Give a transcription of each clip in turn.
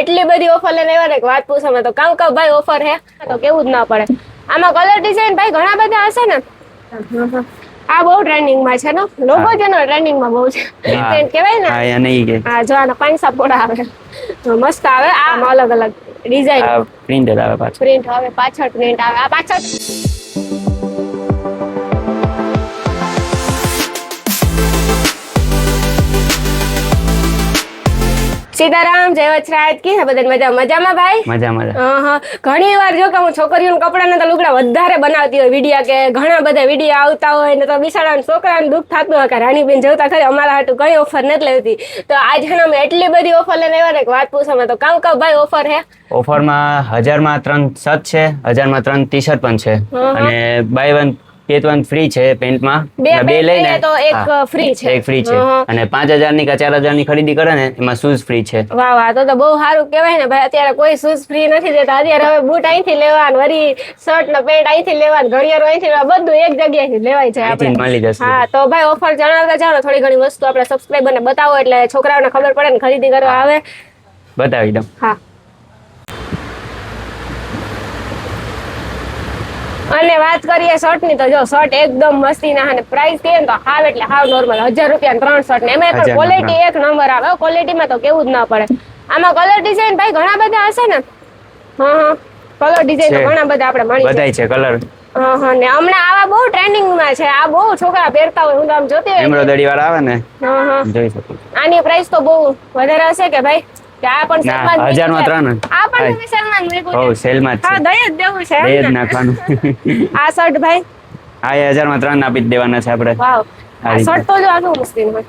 એટલી બધી ઓફર લઈને આવ્યા ને કે વાત પૂછવામાં તો કાવ ભાઈ ઓફર હે તો કેવું જ ના પડે. આમાં કલર ડિઝાઇન ભાઈ ઘણા બધા હશે ને. આ બહુ ટ્રેન્ડિંગ માં છે ને, લોગો જેનો ટ્રેન્ડિંગ માં બહુ છે. પ્રિન્ટ કહેવાય ને. હા નહીં કે હા જો આના પાંચસા પોડા આવે મસ્ત આવે. આમાં અલગ અલગ ડિઝાઇન પ્રિન્ટ આવે પાછળ. પ્રિન્ટ આવે પાછળ પ્રિન્ટ આવે. આ પાછળ સીતારામ જય વચરાજ કી બધા મજામાં ભાઈ. મજા ઘણી વાર જો કે હું છોકરીઓના કપડાના તો લુગડા વધારે બનાવતી હોય વિડીયા કે ઘણા બધા વિડીયો આવતા હોય ને તો બિચારા છોકરાને દુઃખ થતું હોય કે રાણીબેન જોતા ખરી અમારા હાટું કઈ ઓફર નથી લેતી. તો આજે અમે એટલી બધી ઓફર લઈને આવ્યા ને કે વાત પૂછવામાં તો કાવ ભાઈ ઓફર હે. ઓફરમાં 1000 માં 3 શર્ટ છે, 1000 માં 3 ટી-શર્ટ પણ છે અને buy one get one free છે. પેન્ટમાં બે લઈને તો એક ફ્રી છે. એક ફ્રી છે અને 5000 ની કે 4000 ની ખરીદી કરે ને એમાં શૂઝ ફ્રી છે. વાહ વાહ તો બહુ સારું કહેવાય ને ભાઈ. અત્યારે કોઈ શૂઝ ફ્રી નથી દેતા. અત્યારે હવે બૂટ અહીંથી લેવાનું, વરી શર્ટ ને પેન્ટ અહીંથી લેવાનું, ઘડિયાળો અહીંથી લેવાનું, બધું એક જગ્યાએથી લેવાય છે આપણે. મળી જશે. હા તો ભાઈ ઓફર જણાવતા જાઓ થોડી ઘણી વસ્તુ આપણે સબસ્ક્રાઇબરને બતાવો એટલે છોકરાઓને ખબર પડે ને ખરીદી કરવા આવે. બતાવી દઉં. હા અને વાત કરીએ શર્ટ ની તો જો શર્ટ એકદમ મસ્તીના અને પ્રાઇસ કહીએ ને તો હાવ એટલે હાવ નોર્મલ 1000 રૂપિયા 3 શર્ટ ને એમાં પણ ક્વોલિટી એક નંબર આવે. ક્વોલિટીમાં તો કેવું જ ના પડે. આમાં કલર ડિઝાઇન ભાઈ ઘણા બધા હશે ને. કલર ડિઝાઇન ઘણા બધા આપણે મળી બધાય છે કલર. ને હમણાં આવા બહુ ટ્રેન્ડિંગ માં છે. આ બહુ છોકરા પહેરતા હોય. હું તો આમ જોતી હોય એમ્બ્રોઇડરી વાળા આવે ને જોઈ શકો. આની પ્રાઇસ તો બહુ વધારે હશે કે ભાઈ. આ પણ 1000 માં 3. આ પણ તમે સલમાન મેકું ઓ સેલમાં હા દઈ જ દેવું છે. દઈ જ નાખવાનું. આ શર્ટ ભાઈ હા 1000 માં 3 આપી જ દેવાના છે આપણે. વાવ આ શર્ટ તો જો આનું મસ્તી હોય.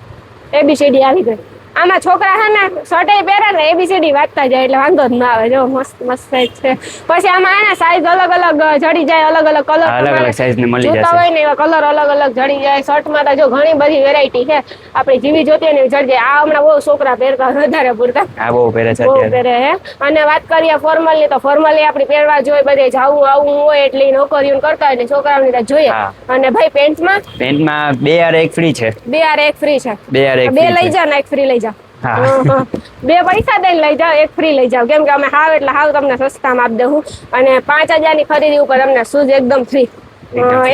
ABCD આવી ગઈ. આમાં છોકરા હે ને શર્ટ પહેરે ને ABCD વાંચતા જાય એટલે વાંધો જ ના આવે. જો મસ્ત મસ્ત સાઈઝ છે. પછી આમાં હે ને સાઈઝ અલગ અલગ જડી જાય, અલગ અલગ કલર અલગ અલગ સાઈઝ ને મળી જોતા જશે. હોય ને એવા કલર અલગ અલગ જડી જાય. શર્ટ માં તો જો ઘણી બધી વેરાયટી છે. આપણે જીવી જોતી ને જડી જાય. આ હમણાં બહુ છોકરા પહેરતા વધારે પૂરતા. આ બહુ પહેરે છે બહુ અત્યારે. પહેરે હે. અને વાત કરીએ ફોર્મલ ની તો ફોર્મલી આપણી પહેરવા જોઈએ બધે જાવું આવું હોય એટલે નોકરીઓ કરતા હોય ને છોકરાઓની તો જોઈએ. અને ભાઈ પેન્ટમાં 2 યાર 1 ફ્રી છે. 2 યાર 1 ફ્રી છે. 2 યાર 1 બે લઈ જાવ ને 1 ફ્રી લઈ જાવ. બે પૈસા દઈને લઈ જાવ 1 ફ્રી લઈ જાવ. કેમ કે અમે હાવ એટલે હાવ તમને સસ્તામાં આપી દેવું અને 5000 ની ખરીદી ઉપર તમને શૂઝ એકદમ ફ્રી.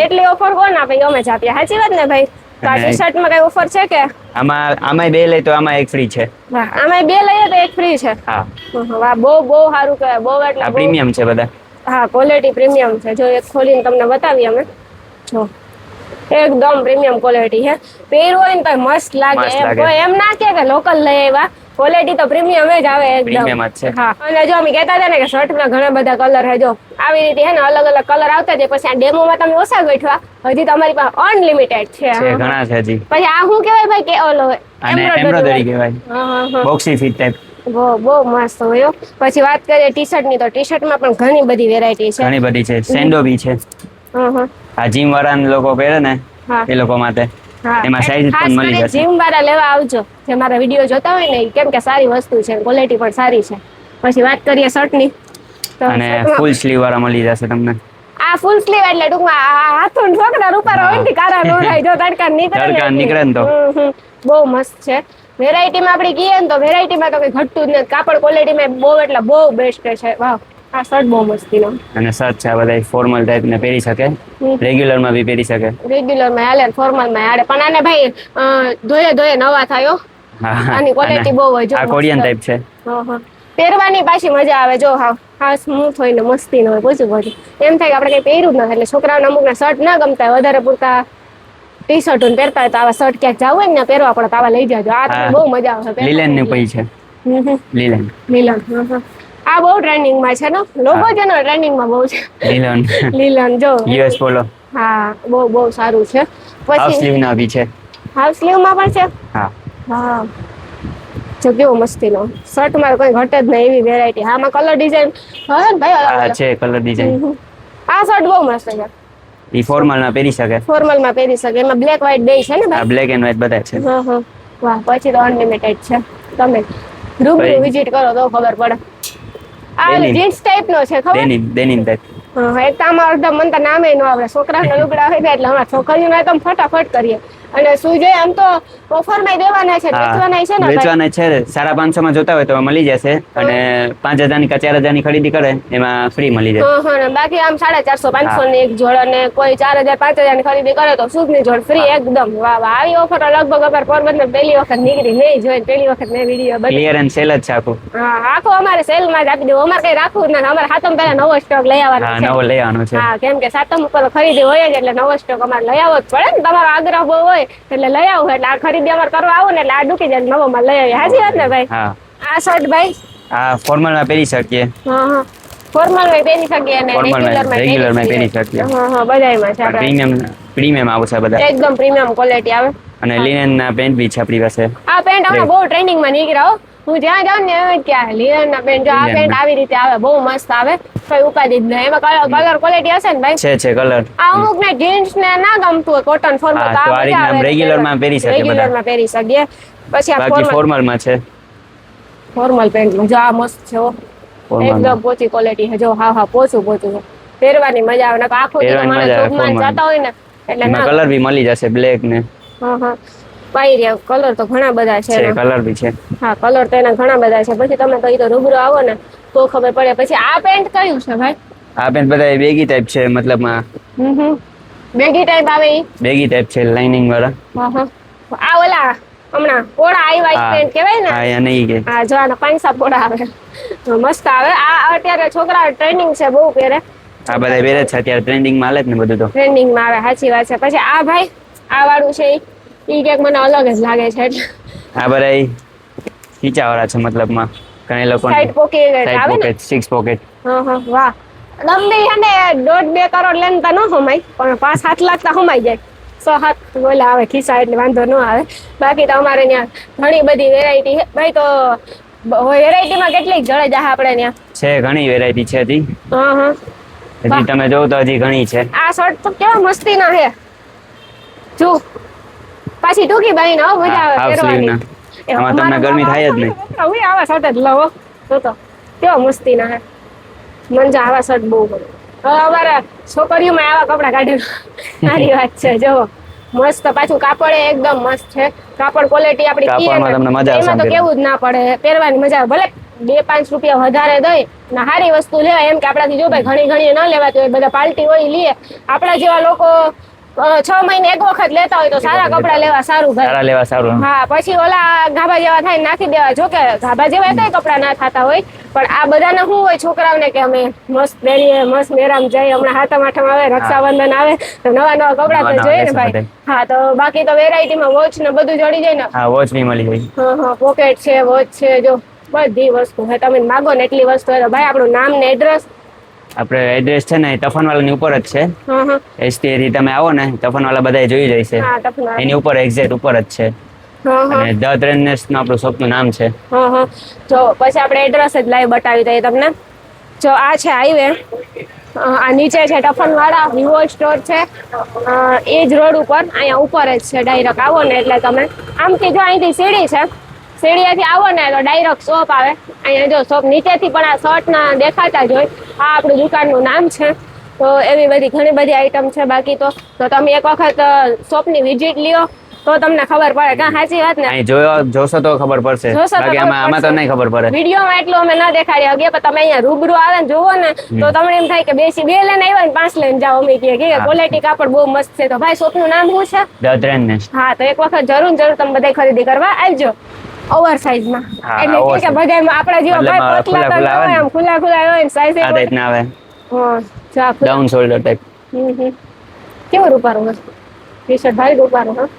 એટલી ઓફર કોણ આપે અમે જ આપીએ. સાચી વાત ને ભાઈ. તો આ ટી શર્ટ માં કઈ ઓફર છે કે આમાંય 2 લઈ તો આમાં 1 ફ્રી છે. આમાંય 2 લઈએ તો 1 ફ્રી છે. હા વાહ બહુ સારું કહેવાય. બહુ એટલે આ પ્રીમિયમ છે બધા. હા ક્વોલિટી પ્રીમિયમ છે. જો એક ખોલીને તમને બતાવીએ અમે. જો એકદમ પ્રીમિયમ ક્વોલિટી છે. પહેરવું હોય ને તો મસ્ત લાગે. એમ ના કે લોકલ લઈ આવ્યા. ક્વોલિટી તો પ્રીમિયમ જ આવે એકદમ. હા અને જો અમે કહેતા હતા ને કે શર્ટ માં ઘણા બધા કલર છે. જો આવી રીતે હે ને અલગ અલગ કલર આવતા જાય. પછી આ ડેમો માં તમે ઓછા ગોઠવા. હજી તમારી પાસે અનલિમિટેડ છે. ઘણા છે હજી. પછી આ શું કહેવાય ભાઈ કે ઓલો એમ્બ્રોઇડરી કહેવાય. બોક્સી ફિટ ટાઈપ. બહુ મસ્ત હોય. પછી વાત કરીએ ટી શર્ટ ની તો ટી શર્ટ માં પણ ઘણી બધી વેરાયટી છે. ઘણી બધી છે. સેન્ડો બી છે. આ જીમ વાળા લોકો પહેરે ને એ લોકો માટે એમાં સાઈઝ પણ મળી જશે. જીમ વાળા લેવા આવજો જે મારા વિડિયો જોતા હોય ને કેમ કે સારી વસ્તુ છે. ક્વોલિટી પણ સારી છે. પછી વાત કરીએ શર્ટ ની અને ફૂલ સ્લીવ વાળા મળી જશે તમને. આ ફૂલ સ્લીવ એટલે ટૂંકમાં હાથો છોકરા રૂપારા હોય ને કારા નો થાય. જો તડકા નીકળે ને તો બહુ મસ્ત છે. વેરાયટીમાં આપણે કહીએ ને તો વેરાયટીમાં તો કઈ ઘટતું જ નથી. કાપડ ક્વોલિટીમાં બહુ એટલે બહુ બેસ્ટ છે. વાહ આ શર્ટ બહુ મસ્તીનો અને શર્ટ છે આ બધા ફોર્મલ ટાઈપ ને પહેરી શકે. રેગ્યુલર માં બી પહેરી શકે. રેગ્યુલર માં હાલે ફોર્મલ માં હાલે. પણ આને ભાઈ ધોયે નવા થાયો. આની ક્વોલિટી બહુ હોય. આ કોરિયન ટાઈપ છે. પહેરવાની પાછી મજા આવે. જો હા સ્મૂથ હોય ને મસ્તી નો હોય. પૂછું એમ થાય કે આપણે કઈ પહેર્યું જ નથી. એટલે છોકરાઓને અમુક ના શર્ટ ના ગમતા હોય વધારે પૂરતા ટી શર્ટ પહેરતા હોય તો આવા શર્ટ ક્યાંક જવું હોય ને પહેરવા પડે તો આવા લઈ જાજો. આ તમને બહુ મજા આવશે. લીલન ની પઈ છે. લીલન આ બહુ ટ્રેન્ડિંગ માં છે ને. લોગો જેનો ટ્રેન્ડિંગ માં બહુ છે. લીલન જો યુએસ પોલો. હા બહુ સારું છે. હાફ સ્લીવ ના બી છે. હાફ સ્લીવ માં પણ છે. હા જો કેવો મસ્તીનો શર્ટ માં કોઈ ઘટે જ નહીં એવી વેરાયટી. આમાં કલર ડિઝાઇન હા ભાઈ છે કલર ડિઝાઇન. આ શર્ટ બહુ મસ્ત છે. ઈ ફોર્મલ માં પહેરી શકે. ફોર્મલ માં પહેરી શકે. એમાં બ્લેક વ્હાઈટ બે છે ને ભાઈ. બ્લેક એન્ડ વ્હાઈટ બધા છે. વાહ પછી તો અનલિમિટેડ છે. તમે રૂબરૂ વિઝિટ કરો તો ખબર પડે. આ જીન્સ ટાઈપ નો છે ખબર. Denim type. એક તો આમાં અડધા મન તો નામે ન આવડે. છોકરાના લુગડા હોય એટલે હમણાં છોકરીઓના તો ફટાફટ કરીએ. અને શું જોઈએ આમ તો ઓફરમાં દેવાના છે વેચવાના છે ને ભાઈ? વેચવાના છે 550 માં જોતા હોય તો મળી જશે અને 5000 ની કે 4000 ની ખરીદી કરે એમાં ફ્રી મળી જાય. હા ને બાકી આમ 450 500 ની એક જોડ અને કોઈ 4000 5000 ની ખરીદી કરે તો શૂઝ ની જોડ ફ્રી એકદમ. વાહ વાહ, આવી ઓફર લગભગ અમારે પોરબંદર પહેલી વખત નીકળી, નહીં જોઈ પહેલી વખત મેં વિડીયો બતાવ્યો. ક્લિયર એન્ડ સેલ જ છે આખું. હા આખો અમારે સેલ માં જ આપી દેવું, અમારે કઈ રાખવું જ નથી. અમારે સાતમ પહેલા નવો સ્ટોક લઈ આવવાનો હા છે. નવો લઈ આવવાનો છે. હા કેમ કે સાતમ ઉપર ખરીદી હોય જ એટલે નવો સ્ટોક અમારે લઈ આવવો જ પડે ને. તમારો આગ્રહ બહુ હોય એટલે લઈ આવું, એટલે આ ખરીદી અમારે કરવા આવું ને એટલે આ ડૂકી જાય નવો માં લઈ આવીએ. હાચી વાત ને ભાઈ? હા આ શર્ટ ભાઈ આ ફોર્મલ માં પહેરી શકીએ, હા ફોર્મલ માં પહેરી શકીએ અને રેગ્યુલર માં પહેરી શકીએ. હા બધાયમાં છે આપણે. પ્રીમિયમ આવશે બધા, એકદમ પ્રીમિયમ ક્વોલિટી આવે. અને લિનન ના પેન્ટ બી છે આપણી પાસે. આ પેન્ટ હમણાં બહુ ટ્રેન્ડિંગ માં નીકળ્યા હો. હું જ્યાં જાઉં ને એમ ક્યાં લિનન ના પેન્ટ, જો આ પેન્ટ આવી રીતે આવે, બહુ મસ્ત આવે, કોઈ ઉપાધિ જ નહીં. એમાં કલર ક્વોલિટી હશે ને ભાઈ? છે કલર. આ અમુક ને જીન્સ ને ના ગમતું હોય કોટન ફોર્મલ, તો આ મજા આવે. રેગ્યુલર માં પહેરી શકીએ બધા. રેગ્યુલર માં પહેરી શકીએ. પછી આ બાકી ફોર્મલ માં છે. ફોર્મલ પેન્ટ જો આ મસ્ત છે હો. એકદમ પોચી ક્વોલિટી છે જો. હા પોચું છે, પહેરવાની મજા આવે. આખો દિવસ માણસ જોબમાં જતા હોય ને એટલે ના કલર બી મળી જશે બ્લેક ને. હા પાયરિયા કલર તો ઘણા બધા છે. કલર બી છે. હા કલર તો એના ઘણા બધા છે. પછી તમે કઈ તો રૂબરૂ આવો ને તો ખબર પડે. પછી આ પેન્ટ કયું છે ભાઈ? આ પેન્ટ બધા બેગી ટાઈપ છે, મતલબ બેગી ટાઈપ આવે ઈ? બેગી ટાઈપ છે લાઇનિંગ વાળા. આ ઓલા હમણાં પોળા આવ્યા પેન્ટ કહેવાય ને? હા યા નહીં કે. હા જો આના પાંચસા પોળા આવે, મસ્ત આવે. આ અત્યારે છોકરા ટ્રેન્ડિંગ છે, બહુ પહેરે. આ બધા પહેરે છે અત્યારે, ટ્રેન્ડિંગ માં હાલે જ ને બધું તો. ટ્રેન્ડિંગ માં આવે, સાચી વાત છે. પછી આ ભાઈ આ વાળું છે ઈ કે મને અલગ જ લાગે છે એટલે. આ બધા ખીચા વાળા છે, મતલબ માં ઘણા લોકો સાઈડ પોકેટ આવે ને, 6 પોકેટ. વાહ. લંબી અને 1.5-2 કરોડ લેનતા ન સમાય, પણ 5-7 લાખ તો સમાઈ જાય. 6-7 બોલા આવે ખિસ્સા એટલે વાંધો ન આવે. બાકી તો અમારે ત્યાં ઘણી બધી વેરાયટી છે ભાઈ. તો વેરાયટીમાં કેટલીક જડે જાય આપણે ત્યાં છે, ઘણી વેરાયટી છે હજી. હજી તમે જોવો તો હજી ઘણી છે. આ શર્ટ તો કેવા મસ્તી ના છે જો. પાછી ટૂંકી બાઈ ના મજા આવે પહેરવાની. આમાં તમને ગરમી થાય જ નહીં. હું આવા શર્ટ જ લઉં તો કેવા મસ્તી ના છે. મને આવા શર્ટ બહુ ગમે. હવે અમારા છોકરીઓમાં આવા કપડા કાઢે, સારી વાત છે. જો મસ્ત, પાછું કાપડ એકદમ મસ્ત છે. કાપડ ક્વોલિટી આપણી એમાં તો કેવું જ ના પડે, પહેરવાની મજા આવે. ભલે 2-5 રૂપિયા વધારે દઈ ને સારી વસ્તુ લેવાય. એમ કે આપણાથી જો ભાઈ ઘણી ન લેવાતી હોય, બધા પાર્ટી હોય લઈએ. આપણા જેવા લોકો 6 મહિને એક વખત લેતા હોય તો સારા કપડા લેવા સારું ભાઈ. હા પછી ઓલા ગાભા જેવા થાય નાખી દેવા. જો કે ગાભા જેવા કઈ કપડા ના થતા હોય, પણ આ બધાને શું હોય છોકરાઓને કે અમે મસ્ત પહેરીએ, મસ્ત મેરામ જઈએ. હમણાં સાતમ આઠમ આવે, રક્ષાબંધન આવે તો નવા કપડા તો જોઈએ ને ભાઈ. હા તો બાકી તો વેરાયટીમાં વોચ ને બધું જડી જાય ને. હા વોચ બી મળી જાય. હા પોકેટ છે, વોચ છે, જો બધી વસ્તુ છે. તમે માગો ને એટલી વસ્તુ હોય તો ભાઈ. આપણું નામ ને એડ્રેસ? આપણે એડ્રેસ છે ને તફનવાલા ની ઉપર જ છે. એસટી થી તમે આવો ને તફનવાલા બધા જોઈ જશે. એની ઉપર એક્ઝેક્ટ ઉપર જ છે. અને ધ ટ્રેન્ડનેસ નું આપણું શોપ નું નામ છે. જો પછી આપણે એડ્રેસ જ લાઈવ બતાવી દઈએ તમને. જો આ છે હાઈવે, આ નીચે છે ટફનવાળા વિવો સ્ટોર છે. એ જ રોડ ઉપર અહીંયા ઉપર જ છે. ડાયરેક્ટ આવો ને એટલે તમે આમથી જો અહીંથી સીડી છે, સીડીએથી આવો ને તો ડાયરેક્ટ શોપ આવે. અહીંયા જો શોપ નીચેથી પણ આ શર્ટ ના દેખાતા જ હોય. આ આપણું દુકાનનું નામ છે. તો એવી બધી ઘણી બધી આઈટમ છે. બાકી તો તમે એક વખત શોપની વિઝિટ લ્યો તો તમને ખબર પડે. કાં સાચી વાત ને? જોશો તો ખબર પડશે, બાકી આમાં તો નહીં ખબર પડે. વિડીયોમાં એટલું અમે ના દેખાડી શકીએ, પણ તમે અહીંયા રૂબરૂ આવે ને જોવો ને તો તમને એમ થાય કે 2 લઈને આવ્યા ને 5 લઈને જાઓ. અમે કે ક્વોલિટી કાપડ બહુ મસ્ત છે. તો ભાઈ શોપનું નામ શું છે? ધ ટ્રેન્ડનેસ. હા તો એક વખત જરૂર તમે બધા ખરીદી કરવા આવજો. ઓવર સાઈઝ માં એટલે કે બધા આપણા જેવા ભાઈ પતલા તો ન હોય, આમ ખુલ્લા હોય ને સાઈઝ આ ટાઈપ ના આવે. Down shoulder type. કેવું રૂપારું છે ટી-શર્ટ, ભાઈ રૂપારું.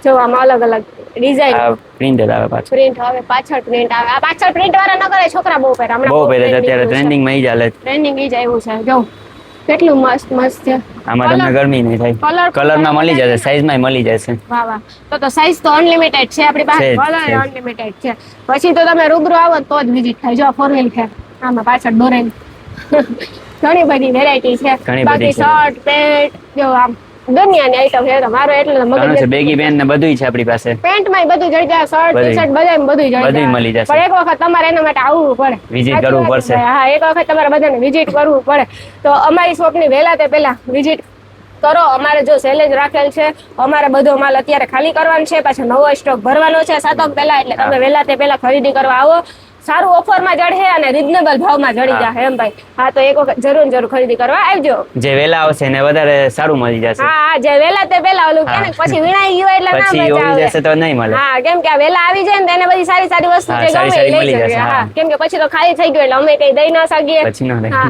જો આમાં અલગ ડિઝાઇન પ્રિન્ટ આવે, પાછળ પ્રિન્ટ આવે, પાછળ પ્રિન્ટ આવે. આ પાછળ પ્રિન્ટ વાળા ન કરે, છોકરા બહુ પહેરે. હમણાં બહુ પહેરે અત્યારે ટ્રેન્ડિંગ માં ઈ ચાલે. ટ્રેન્ડિંગ ઈ જ આવ્યું છે. જો કેટલું મસ્ત છે. આમાં તમને ગરમી નહીં થાય. કલર માં મળી જશે, સાઈઝ માં મળી જશે. વાહ તો સાઈઝ તો અનલિમિટેડ છે આપણી પાસે. કલર અનલિમિટેડ છે. પછી તો તમે રૂબરૂ આવો તો જ વિઝિટ થાય. જો 4 વ્હીલ છે આમાં પાછળ દોરેલી. ઘણી બધી વેરાયટી છે. બાકી શર્ટ પેન્ટ જો આમ દુનિયાની આઈટમ છે. મારો એટલે મગજ બેગી પેન્ટ ને બધું છે આપણી પાસે. પેન્ટ માં બધું જડી જાય, શર્ટ ટી-શર્ટ બધામાં બધું જડી જાય, બધું મળી જશે. પણ એક વખત તમારે એના માટે આવવું પડે, વિઝિટ કરવું પડશે. હા એક વખત તમારે બધાને વિઝિટ કરવું પડે. તો અમારી શોપની વહેલા તે પહેલા વિઝિટ કરો. અમારે જો સેલેજ રાખેલ છે, અમારે બધો માલ અત્યારે ખાલી કરવાનો છે, પાછો નવો સ્ટોક ભરવાનો છે સાતમ પહેલા, એટલે તમે વહેલા તે પહેલા ખરીદી કરવા આવો. સારું ઓફરમાં જડશે અને રીઝનેબલ ભાવમાં જડી જશે એમ ભાઈ. હા, તો એક વખત જરૂર ખરીદી કરવા આવજો. જે વેલા આવશે ને વધારે સારું મળી જશે. હા, જે વેલા તે પેલા ઓલું કે ને પછી વીણાઈ ગયું એટલે ના પછી મજા આવે. જશે તો નહીં મળે. હા, કેમ કે આ વેલા આવી જાય ને તો એને બધી સારી વસ્તુ જે ગમે એ લઈ શકે. હા, કેમ કે પછી તો ખાલી થઈ ગયું એટલે અમે કઈ દઈ ના શકીએ. પછી ના હા,